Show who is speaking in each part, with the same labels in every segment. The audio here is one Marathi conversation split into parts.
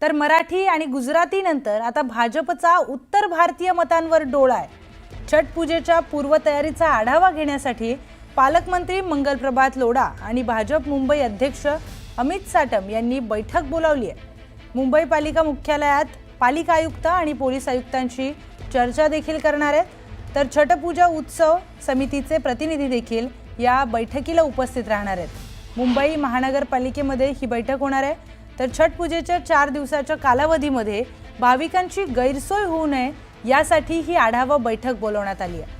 Speaker 1: तर मराठी आणि गुजराती नंतर आता भाजपचा उत्तर भारतीय मतांवर डोळा आहे। छठ पूजेच्या पूर्वतयारीचा आढावा घेण्यासाठी पालकमंत्री मंगलप्रभात लोढा आणि भाजप मुंबई अध्यक्ष अमित साटम यांनी बैठक बोलावली आहे। मुंबई पालिका मुख्यालयात पालिका आयुक्त आणि पोलीस आयुक्तांशी चर्चा देखील करणार आहेत। तर छठ पूजा उत्सव समितीचे प्रतिनिधी देखील या बैठकीला उपस्थित राहणार आहेत। मुंबई महानगरपालिकेमध्ये ही बैठक होणार आहे। तर छठ पूजेच्या 4 दिवसाच्या कालावधीमध्ये भाविकांची गैरसोय होऊ नये यासाठी ही आढावा बैठक बोलवण्यात आली आहे।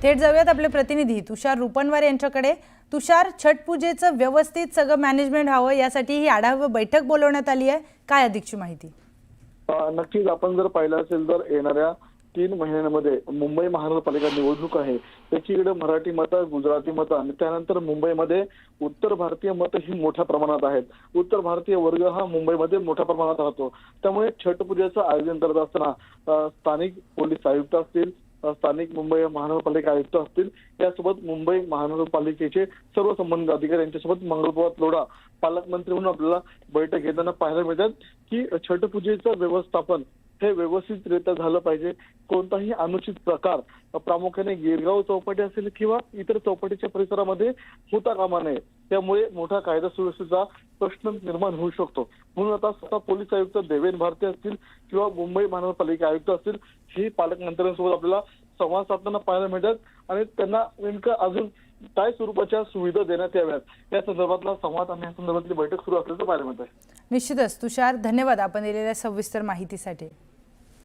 Speaker 1: थेट जाऊयात आपले प्रतिनिधी तुषार रुपनवार यांच्याकडे। तुषार, छठ पूजेचं व्यवस्थित सगळं मॅनेजमेंट व्हावं यासाठी ही आढावा बैठक बोलवण्यात आली आहे, काय अधिकची माहिती?
Speaker 2: नक्कीच आपण जर पाहिलं असेल तर येणाऱ्या 3 महिन्यांमध्ये मुंबई महानगरपालिका निवडणूक आहे। त्याचीकडे मराठी मतं, गुजराती मतं आणि त्यानंतर मुंबईमध्ये उत्तर भारतीय मतं ही मोठ्या प्रमाणात आहेत। उत्तर भारतीय वर्ग हा मुंबईमध्ये मोठ्या प्रमाणात राहतो। त्यामुळे छठ पूजेचं आयोजन करत असताना स्थानिक पोलीस आयुक्त असतील, स्थानिक मुंबई महानगरपालिका आयुक्त असतील, यासोबत मुंबई महानगरपालिकेचे सर्व संबंधित अधिकारी यांच्यासोबत मंगलप्रभात लोढा पालकमंत्री म्हणून आपल्याला बैठक घेताना पाहायला मिळतात की छठ पूजेचं व्यवस्थापन हे व्यवस्थितरित्या झालं पाहिजे। कोणताही अनुचित प्रकार प्रामुख्याने गिरगाव चौपाटी असेल किंवा इतर चौपाटीच्या परिसरामध्ये होता कामा नये, त्यामुळे मोठा कायदा सुव्यवस्थेचा प्रश्न निर्माण होऊ शकतो। म्हणून आता स्वतः पोलीस आयुक्त देवेन भारती असतील किंवा मुंबई महानगरपालिका आयुक्त असतील, ही पालकमंत्र्यांसोबत आपल्याला संवाद साधताना पाहायला मिळतात आणि त्यांना नेमकं अजून काय स्वरूपाच्या सुविधा देण्यात याव्यात या संदर्भातला संवाद आणि या संदर्भातली बैठक सुरू असल्याचं पाहायला मिळत आहे।
Speaker 1: निश्चितच तुषार, धन्यवाद आपण दिलेल्या सविस्तर माहितीसाठी।